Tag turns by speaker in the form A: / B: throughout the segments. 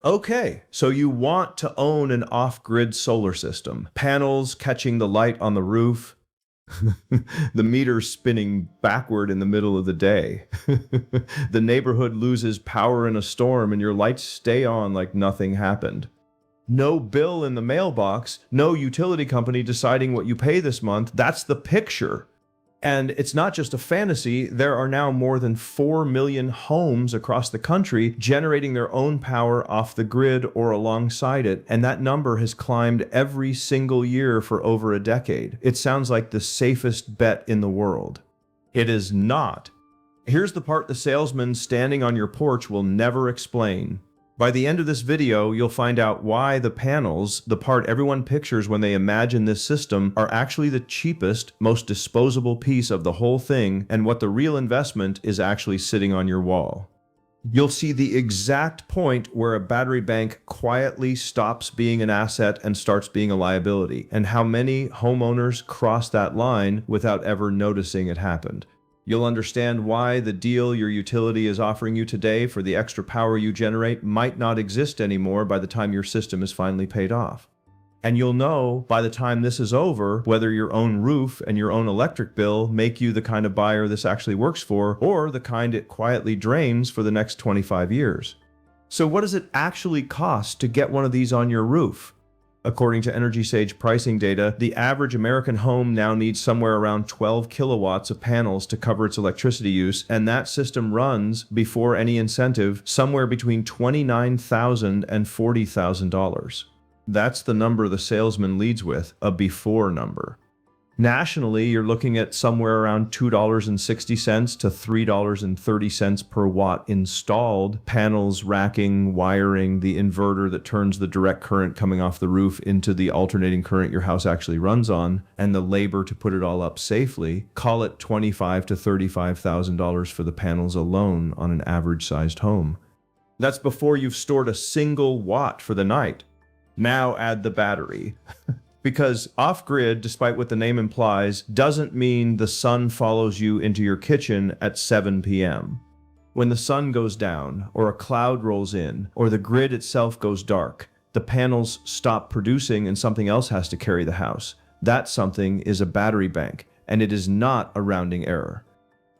A: Okay, so you want to own an off-grid solar system. Panels catching the light on the roof, the meter spinning backward in the middle of the day. The neighborhood loses power in a storm and your lights stay on like nothing happened. No bill in the mailbox, no utility company deciding what you pay this month. That's the picture. And it's not just a fantasy. There are now more than 4 million homes across the country generating their own power off the grid or alongside it. And that number has climbed every single year for over a decade. It sounds like the safest bet in the world. It is not. Here's the part the salesman standing on your porch will never explain. By the end of this video, you'll find out why the panels, the part everyone pictures when they imagine this system, are actually the cheapest, most disposable piece of the whole thing, and what the real investment is actually sitting on your wall. You'll see the exact point where a battery bank quietly stops being an asset and starts being a liability, and how many homeowners cross that line without ever noticing it happened. You'll understand why the deal your utility is offering you today for the extra power you generate might not exist anymore by the time your system is finally paid off. And you'll know by the time this is over whether your own roof and your own electric bill make you the kind of buyer this actually works for, or the kind it quietly drains for the next 25 years. So what does it actually cost to get one of these on your roof? According to Energy Sage pricing data, the average American home now needs somewhere around 12 kilowatts of panels to cover its electricity use, and that system runs, before any incentive, somewhere between $29,000 and $40,000. That's the number the salesman leads with, a before number. Nationally, you're looking at somewhere around $2.60 to $3.30 per watt installed. Panels, racking, wiring, the inverter that turns the direct current coming off the roof into the alternating current your house actually runs on, and the labor to put it all up safely. Call it $25,000 to $35,000 for the panels alone on an average-sized home. That's before you've stored a single watt for the night. Now add the battery. Because off-grid, despite what the name implies, doesn't mean the sun follows you into your kitchen at 7 p.m. When the sun goes down, or a cloud rolls in, or the grid itself goes dark, the panels stop producing and something else has to carry the house. That something is a battery bank, and it is not a rounding error.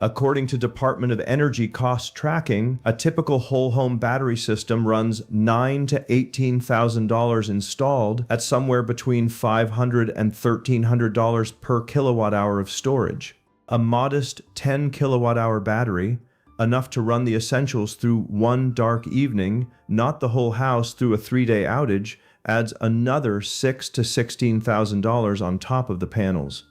A: According to Department of Energy cost tracking, a typical whole home battery system runs $9,000 to $18,000 installed at somewhere between $500 and $1,300 per kilowatt hour of storage. A modest 10 kilowatt hour battery, enough to run the essentials through one dark evening, not the whole house through a 3-day outage, adds another $6,000 to $16,000 on top of the panels.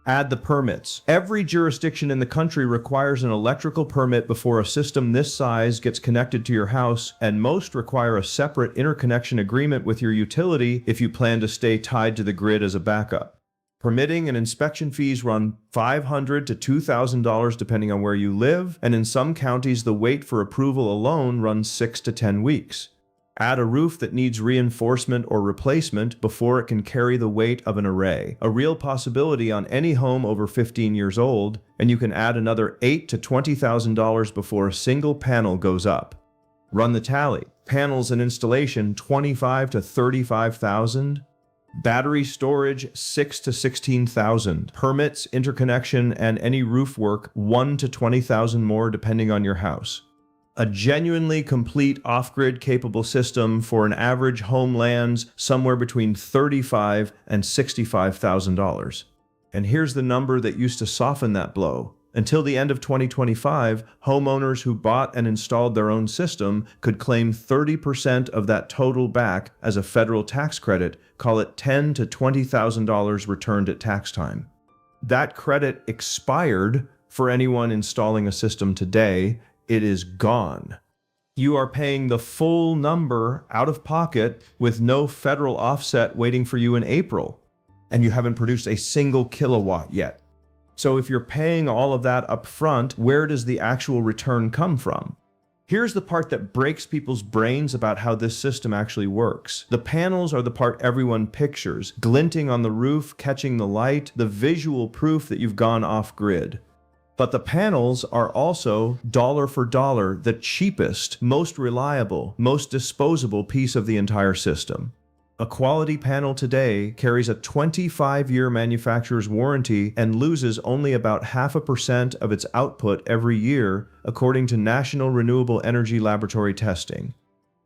A: Add the permits. Every jurisdiction in the country requires an electrical permit before a system this size gets connected to your house, and most require a separate interconnection agreement with your utility if you plan to stay tied to the grid as a backup. Permitting and inspection fees run $500 to $2,000 depending on where you live, and in some counties the wait for approval alone runs 6 to 10 weeks. Add a roof that needs reinforcement or replacement before it can carry the weight of an array, a real possibility on any home over 15 years old, and you can add another $8,000 to $20,000 before a single panel goes up. Run the tally. Panels and installation, $25,000 to $35,000. Battery storage, $6,000 to $16,000. Permits, interconnection, and any roof work, $1,000 to $20,000 more depending on your house. A genuinely complete off-grid capable system for an average home lands somewhere between $35,000 and $65,000. And here's the number that used to soften that blow. Until the end of 2025, homeowners who bought and installed their own system could claim 30% of that total back as a federal tax credit, call it $10,000 to $20,000 returned at tax time. That credit expired for anyone installing a system today. It is gone. You are paying the full number out of pocket with no federal offset waiting for you in April, and you haven't produced a single kilowatt yet. So if you're paying all of that up front, where does the actual return come from? Here's the part that breaks people's brains about how this system actually works. The panels are the part everyone pictures, glinting on the roof, catching the light, the visual proof that you've gone off-grid. But the panels are also, dollar for dollar, the cheapest, most reliable, most disposable piece of the entire system. A quality panel today carries a 25-year manufacturer's warranty and loses only about 0.5% of its output every year, according to National Renewable Energy Laboratory testing.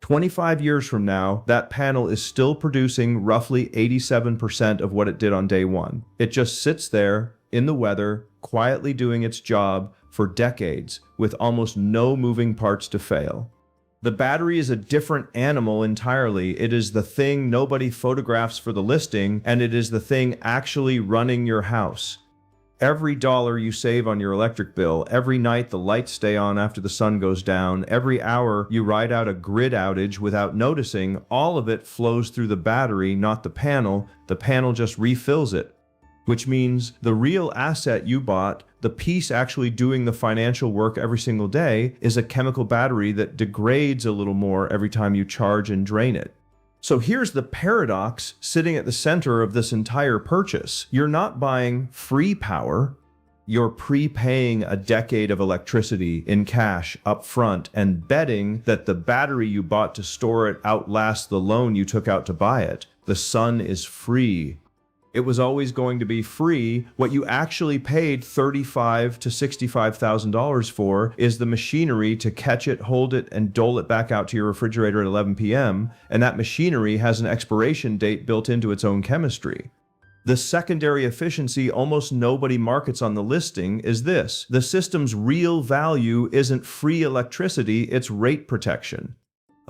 A: 25 years from now, that panel is still producing roughly 87% of what it did on day one. It just sits there, in the weather, quietly doing its job for decades, with almost no moving parts to fail. The battery is a different animal entirely. It is the thing nobody photographs for the listing, and it is the thing actually running your house. Every dollar you save on your electric bill, every night the lights stay on after the sun goes down, every hour you ride out a grid outage without noticing, all of it flows through the battery, not the panel. The panel just refills it. Which means the real asset you bought, the piece actually doing the financial work every single day, is a chemical battery that degrades a little more every time you charge and drain it. So here's the paradox sitting at the center of this entire purchase. You're not buying free power. You're prepaying a decade of electricity in cash up front and betting that the battery you bought to store it outlasts the loan you took out to buy it. The sun is free. It was always going to be free. What you actually paid $35,000 to $65,000 for is the machinery to catch it, hold it, and dole it back out to your refrigerator at 11 p.m., and that machinery has an expiration date built into its own chemistry. The secondary efficiency almost nobody markets on the listing is this: the system's real value isn't free electricity, it's rate protection.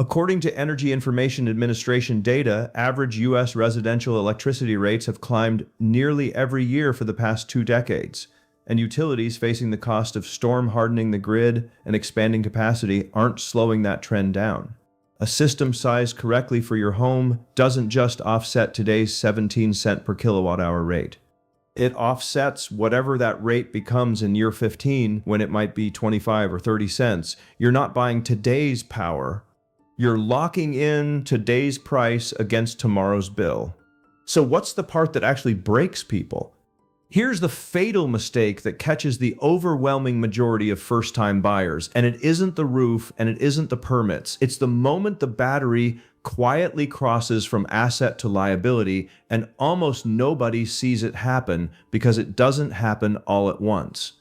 A: According to Energy Information Administration data, average U.S. residential electricity rates have climbed nearly every year for the past 2 decades, and utilities facing the cost of storm hardening the grid and expanding capacity aren't slowing that trend down. A system sized correctly for your home doesn't just offset today's 17-cent per kilowatt hour rate. It offsets whatever that rate becomes in year 15 when it might be 25 or 30 cents. You're not buying today's power. You're locking in today's price against tomorrow's bill. So what's the part that actually breaks people? Here's the fatal mistake that catches the overwhelming majority of first-time buyers, and it isn't the roof and it isn't the permits. It's the moment the battery quietly crosses from asset to liability, and almost nobody sees it happen because it doesn't happen all at once.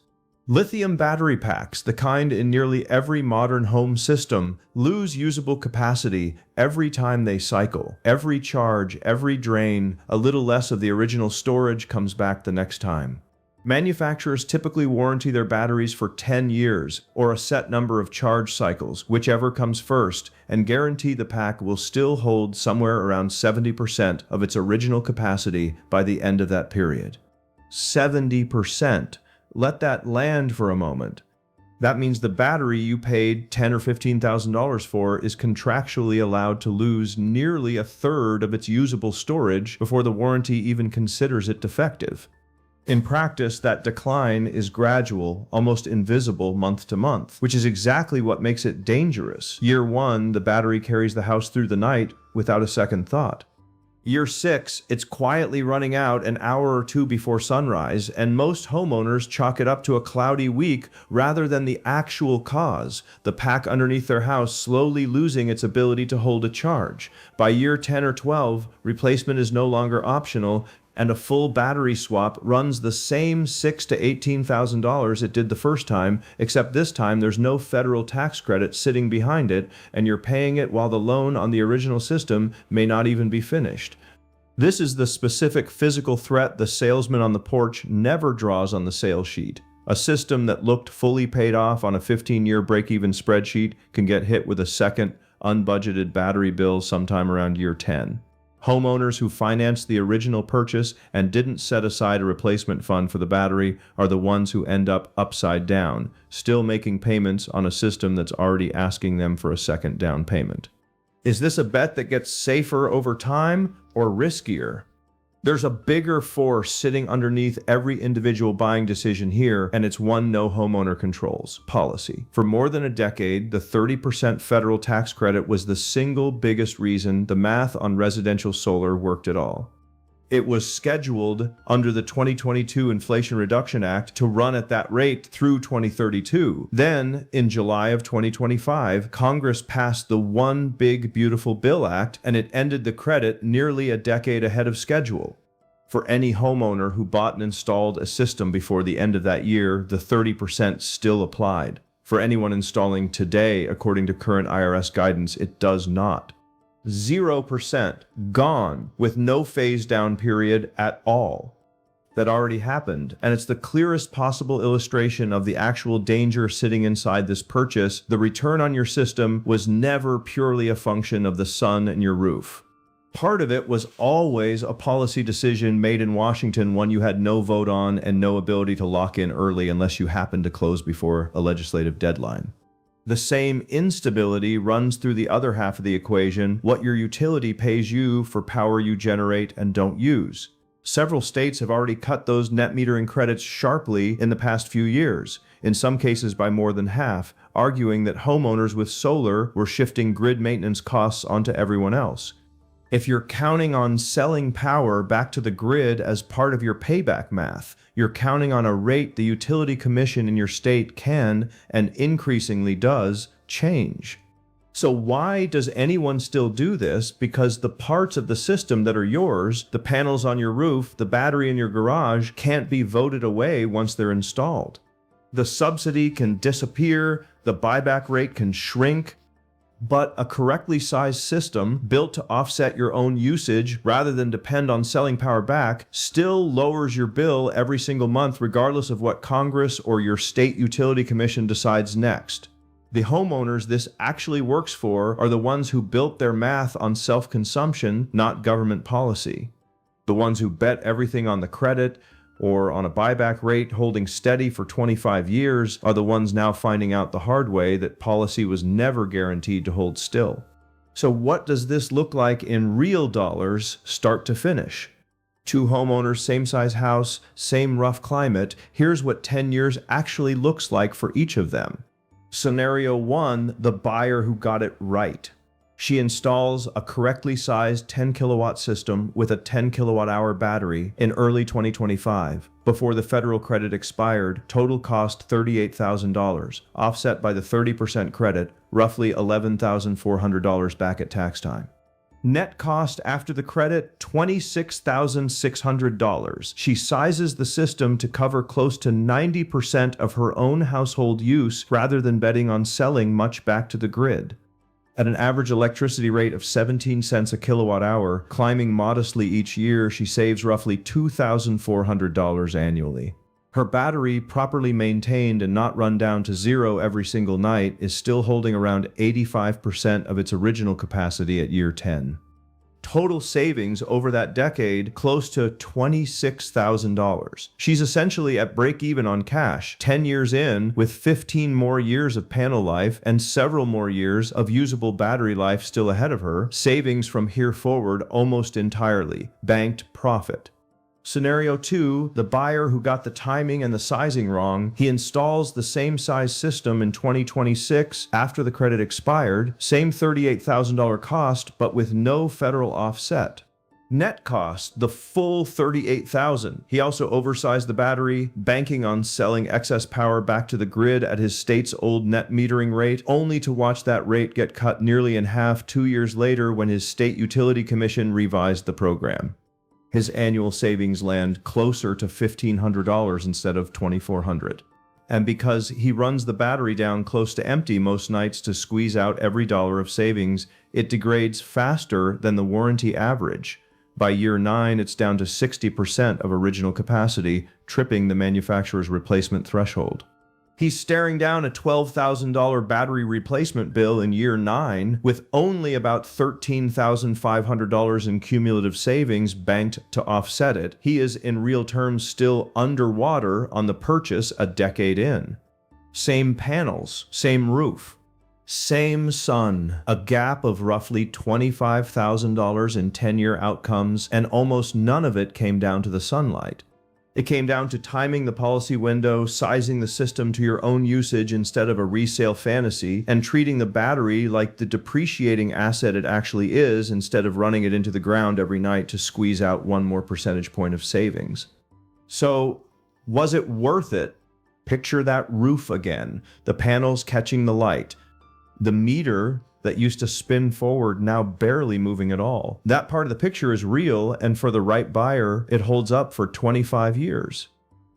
A: Lithium battery packs, the kind in nearly every modern home system, lose usable capacity every time they cycle. Every charge, every drain, a little less of the original storage comes back the next time. Manufacturers typically warranty their batteries for 10 years, or a set number of charge cycles, whichever comes first, and guarantee the pack will still hold somewhere around 70% of its original capacity by the end of that period. 70%. Let that land for a moment. That means the battery you paid $10,000 or $15,000 for is contractually allowed to lose nearly a third of its usable storage before the warranty even considers it defective. In practice, that decline is gradual, almost invisible month to month, which is exactly what makes it dangerous. Year 1, the battery carries the house through the night without a second thought. Year 6, it's quietly running out an hour or two before sunrise, and most homeowners chalk it up to a cloudy week rather than the actual cause, the pack underneath their house slowly losing its ability to hold a charge. By year 10 or 12, replacement is no longer optional, and a full battery swap runs the same $6,000 to $18,000 it did the first time, except this time there's no federal tax credit sitting behind it, and you're paying it while the loan on the original system may not even be finished. This is the specific physical threat the salesman on the porch never draws on the sales sheet. A system that looked fully paid off on a 15-year break-even spreadsheet can get hit with a second, unbudgeted battery bill sometime around year 10. Homeowners who financed the original purchase and didn't set aside a replacement fund for the battery are the ones who end up upside down, still making payments on a system that's already asking them for a second down payment. Is this a bet that gets safer over time or riskier? There's a bigger force sitting underneath every individual buying decision here, and it's one no homeowner controls: policy. For more than a decade, the 30% federal tax credit was the single biggest reason the math on residential solar worked at all. It was scheduled under the 2022 Inflation Reduction Act to run at that rate through 2032. Then, in July of 2025, Congress passed the One Big Beautiful Bill Act, and it ended the credit nearly a decade ahead of schedule. For any homeowner who bought and installed a system before the end of that year, the 30% still applied. For anyone installing today, according to current IRS guidance, it does not. 0% gone with no phase down period at all. That already happened, and it's the clearest possible illustration of the actual danger sitting inside this purchase. The return on your system was never purely a function of the sun and your roof. Part of it was always a policy decision made in Washington, one you had no vote on and no ability to lock in early unless you happened to close before a legislative deadline. The same instability runs through the other half of the equation, what your utility pays you for power you generate and don't use. Several states have already cut those net metering credits sharply in the past few years, in some cases by more than half, arguing that homeowners with solar were shifting grid maintenance costs onto everyone else. If you're counting on selling power back to the grid as part of your payback math, you're counting on a rate the utility commission in your state can, and increasingly does, change. So why does anyone still do this? Because the parts of the system that are yours, the panels on your roof, the battery in your garage, can't be voted away once they're installed. The subsidy can disappear, the buyback rate can shrink, but a correctly sized system built to offset your own usage rather than depend on selling power back still lowers your bill every single month regardless of what Congress or your state utility commission decides next. The homeowners this actually works for are the ones who built their math on self-consumption, not government policy. The ones who bet everything on the credit or on a buyback rate holding steady for 25 years are the ones now finding out the hard way that policy was never guaranteed to hold still. So what does this look like in real dollars start to finish? Two homeowners, same size house, same rough climate. Here's what 10 years actually looks like for each of them. Scenario 1, the buyer who got it right. She installs a correctly sized 10 kilowatt system with a 10 kilowatt hour battery in early 2025. Before the federal credit expired, total cost $38,000, offset by the 30% credit, roughly $11,400 back at tax time. Net cost after the credit, $26,600. She sizes the system to cover close to 90% of her own household use rather than betting on selling much back to the grid. At an average electricity rate of 17 cents a kilowatt hour, climbing modestly each year, she saves roughly $2,400 annually. Her battery, properly maintained and not run down to zero every single night, is still holding around 85% of its original capacity at year 10. Total savings over that decade, close to $26,000. She's essentially at break-even on cash, 10 years in, with 15 more years of panel life and several more years of usable battery life still ahead of her, savings from here forward almost entirely, banked profit. Scenario 2, the buyer who got the timing and the sizing wrong, he installs the same size system in 2026 after the credit expired, same $38,000 cost, but with no federal offset. Net cost, the full $38,000. He also oversized the battery, banking on selling excess power back to the grid at his state's old net metering rate, only to watch that rate get cut nearly in half 2 years later when his state utility commission revised the program. His annual savings land closer to $1,500 instead of $2,400. And because he runs the battery down close to empty most nights to squeeze out every dollar of savings, it degrades faster than the warranty average. By year 9, it's down to 60% of original capacity, tripping the manufacturer's replacement threshold. He's staring down a $12,000 battery replacement bill in year 9 with only about $13,500 in cumulative savings banked to offset it. He is in real terms still underwater on the purchase a decade in. Same panels, same roof, same sun, a gap of roughly $25,000 in 10-year outcomes, and almost none of it came down to the sunlight. It came down to timing the policy window, sizing the system to your own usage instead of a resale fantasy, and treating the battery like the depreciating asset it actually is instead of running it into the ground every night to squeeze out one more percentage point of savings. So, was it worth it? Picture that roof again, the panels catching the light, the meter that used to spin forward now barely moving at all. That part of the picture is real, and for the right buyer, it holds up for 25 years.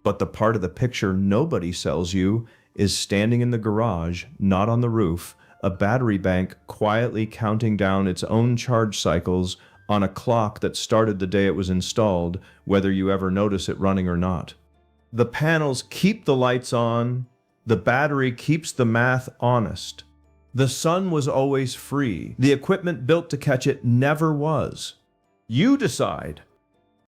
A: But the part of the picture nobody sells you is standing in the garage, not on the roof, a battery bank quietly counting down its own charge cycles on a clock that started the day it was installed, whether you ever notice it running or not. The panels keep the lights on, the battery keeps the math honest. The sun was always free. The equipment built to catch it never was. You decide.